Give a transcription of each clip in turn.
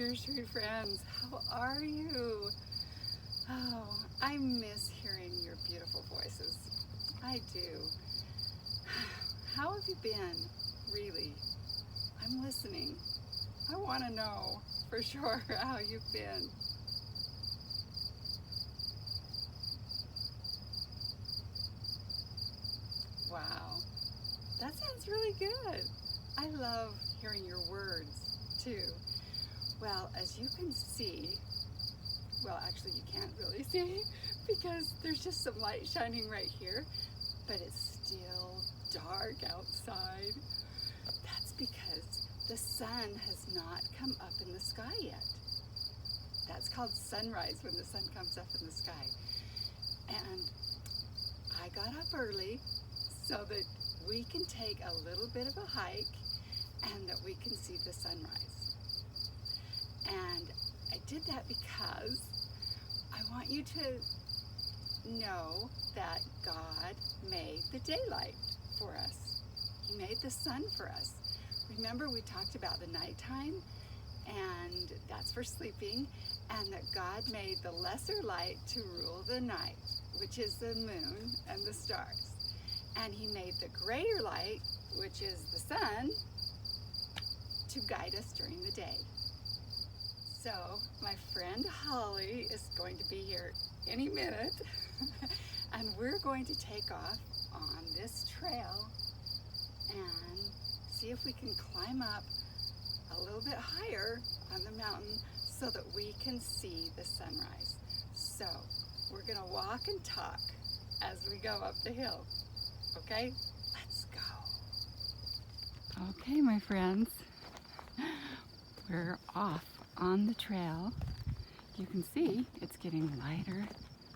dear sweet friends. How are you? Oh, I miss hearing your beautiful voices. I do. How have you been? Really? I'm listening. I want to know for sure how you've been. Wow, that sounds really good. I love hearing your words too. Well, as you can see, well, actually you can't really see because there's just some light shining right here, but it's still dark outside. That's because the sun has not come up in the sky yet. That's called sunrise, when the sun comes up in the sky. And I got up early so that we can take a little bit of a hike and that we can see the sunrise. And I did that because I want you to know that God made the daylight for us. He made the sun for us. Remember, we talked about the nighttime, and that's for sleeping, and that God made the lesser light to rule the night, which is the moon and the stars. And he made the greater light, which is the sun, to guide us during the day. So my friend Holly is going to be here any minute, and we're going to take off on this trail and see if we can climb up a little bit higher on the mountain so that we can see the sunrise. So we're going to walk and talk as we go up the hill. Okay, let's go. Okay, my friends, we're off on the trail. You can see it's getting lighter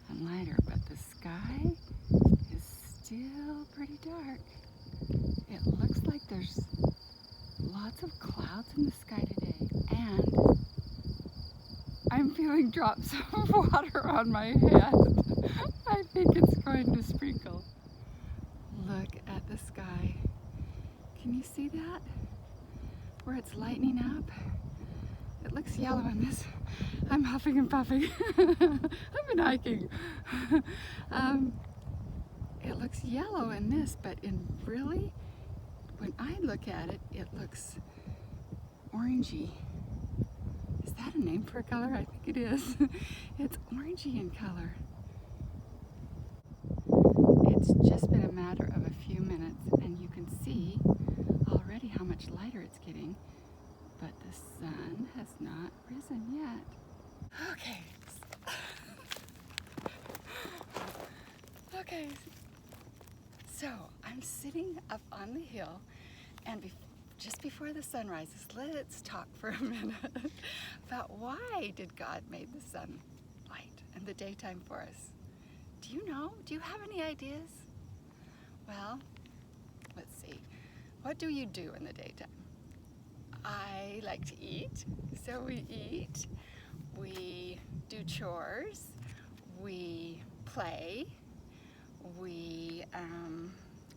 and lighter, but the sky is still pretty dark. It looks like there's lots of clouds in the sky today, and I'm feeling drops of water on my head. I think it's going to sprinkle. Look at the sky. Can you see that? Where it's lightening up? It looks yellow in this. I'm huffing and puffing. I've been hiking. It looks yellow in this, but when I look at it, it looks orangey. Is that a name for a color? I think it is. It's orangey in color. It's just been a matter of a few minutes, and you can see already how much lighter it's getting, but the sun has not risen yet. Okay. Okay. So I'm sitting up on the hill, and just before the sun rises, let's talk for a minute about why did God make the sunlight and the daytime for us? Do you know? Do you have any ideas? Well, let's see. What do you do in the daytime? I like to eat, so we eat. We do chores. We play.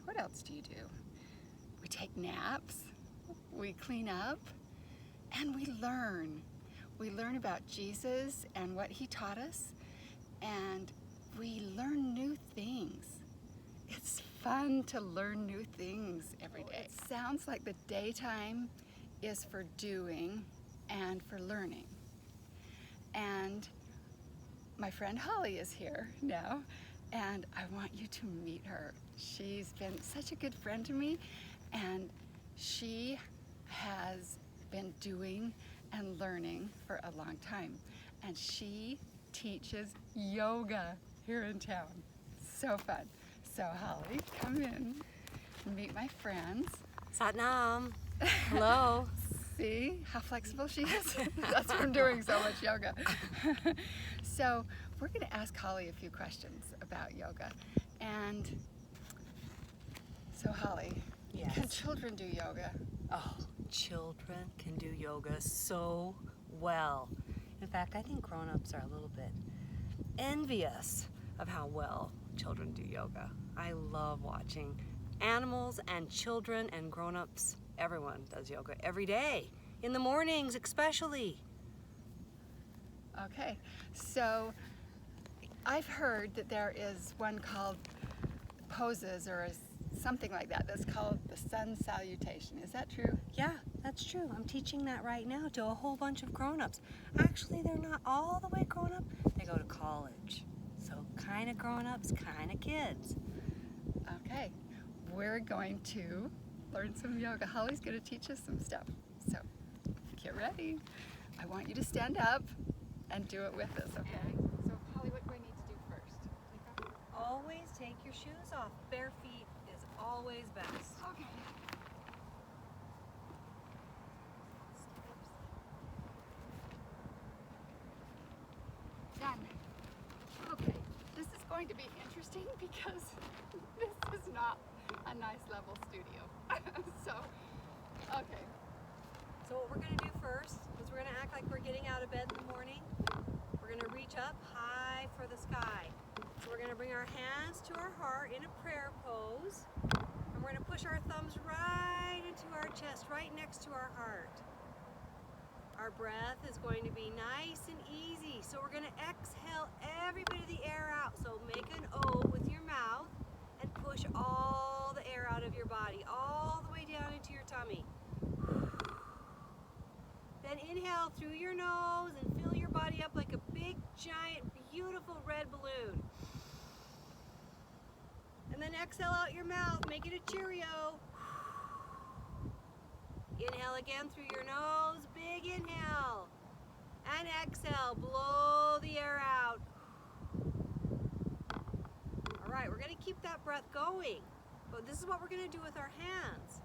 What else do you do? We take naps. We clean up. And we learn. We learn about Jesus and what he taught us. And we learn new things. It's fun to learn new things every day. It sounds like the daytime is for doing and for learning. And my friend Holly is here now, and I want you to meet her. She's been such a good friend to me, and she has been doing and learning for a long time. And she teaches yoga here in town. So fun. So Holly, come in and meet my friends. Satnam. Hello. See how flexible she is? That's from doing so much yoga. So we're going to ask Holly a few questions about yoga. And so Holly, Yes. can children do yoga? Oh, children can do yoga so well. In fact, I think grown-ups are a little bit envious of how well children do yoga. I love watching animals and children and grown-ups. Everyone does yoga every day, in the mornings especially. Okay, so I've heard that there is one called poses or something like that that's called the sun salutation. Is that true? Yeah, that's true. I'm teaching that right now to a whole bunch of grown-ups. Actually, they're not all the way grown up. They go to college. So kind of grown-ups, kind of kids. Okay, we're going to learn some yoga. Holly's going to teach us some stuff. So get ready. I want you to stand up and do it with us, okay? So Holly, what do I need to do first? Take off? Always take your shoes off. Bare feet is always best. Okay. Done. Okay, this is going to be interesting because this is not a nice level studio. So, okay. So what we're going to do first is we're going to act like we're getting out of bed in the morning. We're going to reach up high for the sky. So we're going to bring our hands to our heart in a prayer pose. And we're going to push our thumbs right into our chest, right next to our heart. Our breath is going to be nice and easy. So we're going to exhale every bit of the air out. So make an O with your mouth and push all the air out of your body, all the way down into your tummy. Then inhale through your nose and fill your body up like a big, giant, beautiful red balloon. And then exhale out your mouth, make it a Cheerio. Inhale again through your nose, big inhale. And exhale, blow the air out. All right, we're going to keep that breath going. But this is what we're going to do with our hands.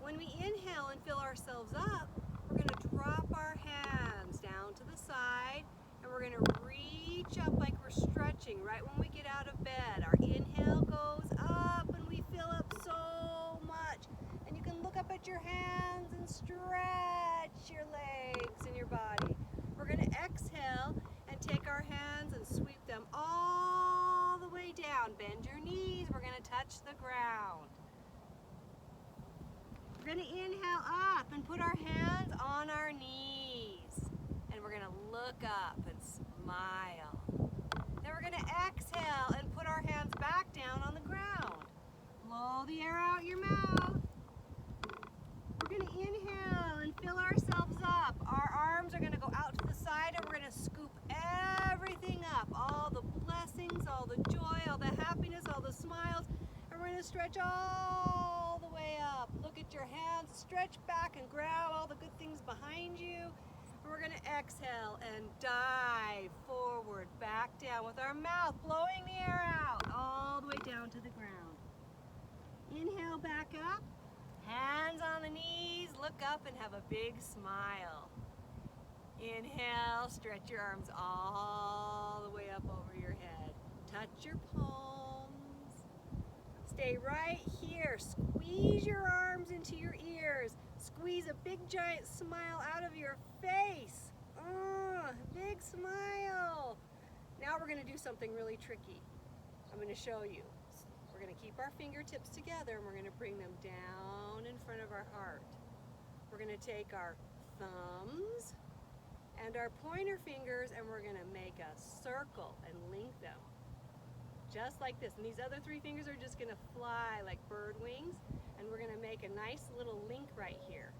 When we inhale and fill ourselves up, we're going to drop our hands down to the side, and we're going to reach up like we're stretching right when we get out of bed. Our inhale goes up, and we fill up so much. And you can look up at your hands and stretch your legs and your body. We're going to exhale and take our hands and sweep them all the way down. Bend your knees. We're going to touch the ground. We're going to inhale up and put our hands on our knees. And we're going to look up and smile. Then we're going to exhale and put our hands back down on the ground. Blow the air out your mouth. We're going to inhale and fill ourselves up. Our arms are going to go out to the side, and we're going to scoop everything up. All the blessings, all the joy, all the happiness, all the smiles. And we're going to stretch all the way up. Look at your hands, stretch back and grab all the good things behind you. And we're going to exhale and dive forward, back down with our mouth blowing the air out all the way down to the ground. Inhale back up, hands on the knees, look up and have a big smile. Inhale, stretch your arms all the way up over your head. Touch your palms. Stay right here. Squeeze your arms into your ears. Squeeze a big giant smile out of your face. Big smile. Now we're going to do something really tricky. I'm going to show you. We're going to keep our fingertips together and we're going to bring them down in front of our heart. We're going to take our thumbs and our pointer fingers and we're going to make a circle and link them. Just like this. And these other three fingers are just going to fly like bird wings. And we're going to make a nice little link right here.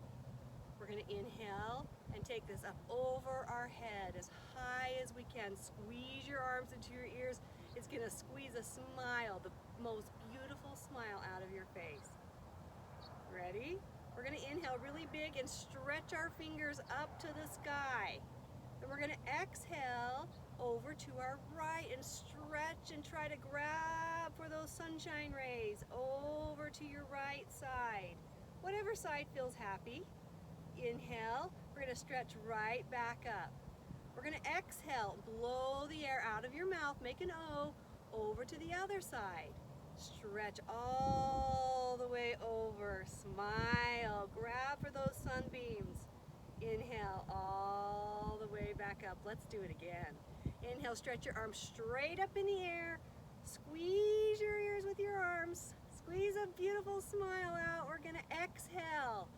We're going to inhale and take this up over our head as high as we can. Squeeze your arms into your ears. It's going to squeeze a smile, the most beautiful smile out of your face. Ready? We're going to inhale really big and stretch our fingers up to the sky. Then we're going to exhale over to our right and stretch and try to grab for those sunshine rays over to your right side. Whatever side feels happy. Inhale, we're going to stretch right back up. We're going to exhale, blow the air out of your mouth, make an O, over to the other side. Stretch all the way over, smile, grab for those sunbeams. Inhale all the way back up. Let's do it again. Inhale, stretch your arms straight up in the air. Squeeze your ears with your arms. Squeeze a beautiful smile out. We're going to exhale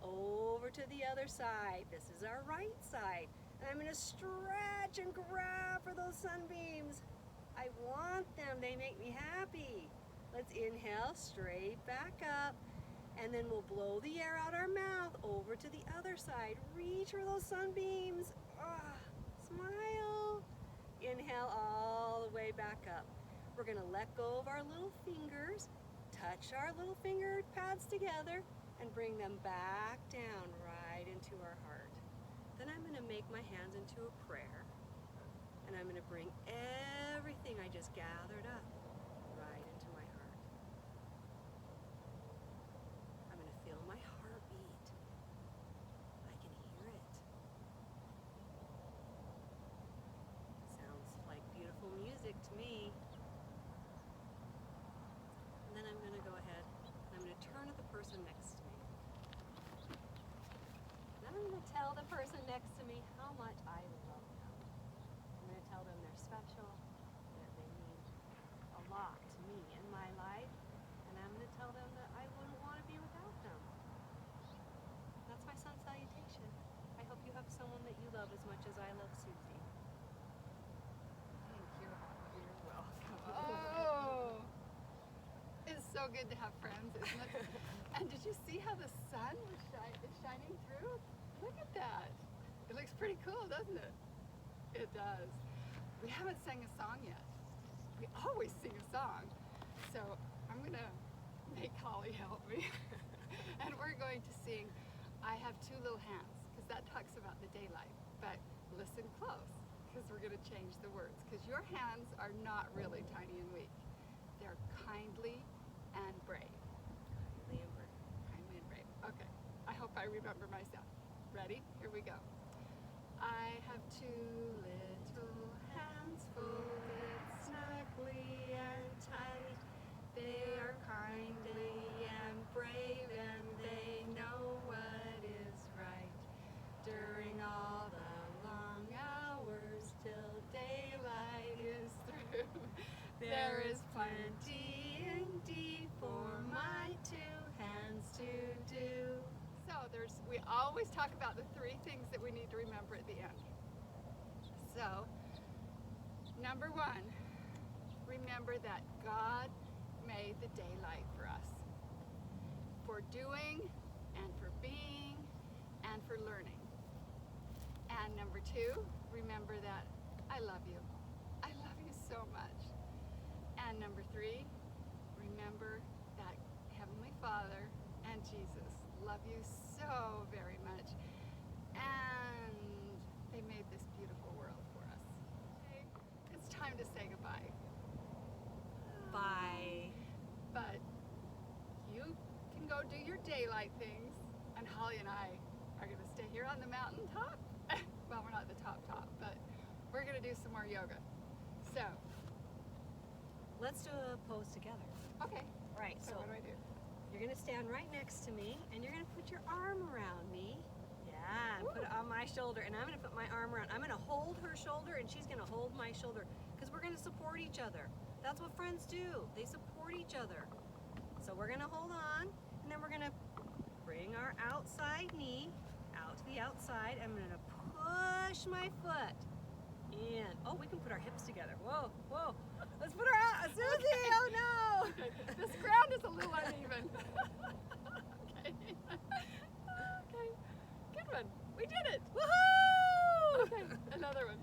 over to the other side. This is our right side. And I'm gonna stretch and grab for those sunbeams. I want them, they make me happy. Let's inhale, straight back up, and then we'll blow the air out our mouth over to the other side. Reach for those sunbeams. Ah, smile. Inhale all the way back up. We're gonna let go of our little fingers, touch our little finger pads together, and bring them back down right into our heart. Then I'm gonna make my hands into a prayer, and I'm gonna bring everything I just gathered up right into my heart. I'm gonna feel my heart beat. I can hear it. Sounds like beautiful music to me. And then I'm gonna go ahead and I'm gonna turn to the person next to me. Then I'm gonna tell the person next to me how much I love them. I'm gonna tell them they're special, that they mean a lot to me in my life, and I'm gonna tell them that I wouldn't want to be without them. That's my sun salutation. I hope you have someone that you love as much as I love Susie. Thank you. You're welcome. Oh, it's so good to have friends, isn't it? And did you see how the sun is shining through? Look at that. It looks pretty cool, doesn't it? It does. We haven't sang a song yet. We always sing a song. So I'm going to make Holly help me. And we're going to sing I Have Two Little Hands, because that talks about the daylight. But listen close, because we're going to change the words. Because your hands are not really tiny and weak. They're kindly and brave. Kindly and brave. Kindly and brave. Okay. I hope I remember myself. Ready? Here we go. I have two little hands folded snugly and tight. They are kindly and brave, and they know what is right. During all the long hours till daylight is through, there is plenty indeed for my two hands to do. So we always talk about the three things that we need to remember at the end. So, number one, remember that God made the daylight for us, for doing and for being and for learning. And number two, remember that I love you. I love you so much. And number three, remember that Heavenly Father and Jesus love you so very much, and they made this beautiful world for us. Okay, it's time to say goodbye. Bye. But you can go do your daylight things, and Holly and I are going to stay here on the mountaintop. Well, we're not the top, but we're going to do some more yoga. So, Let's do a pose together. okay. Right, So what do I do? you're gonna stand right next to me, and you're gonna put your arm around me. Yeah, and put it on my shoulder, and I'm gonna put my arm around. I'm gonna hold her shoulder, and she's gonna hold my shoulder, because we're gonna support each other. That's what friends do. They support each other. So we're gonna hold on, and then we're gonna bring our outside knee out to the outside. I'm gonna push my foot in. Oh, we can put our hips together. Whoa, whoa. Let's put her out. Susie, oh no! Okay, this ground is a little uneven. Okay. Okay. Good one. We did it. Woohoo! Okay, another one.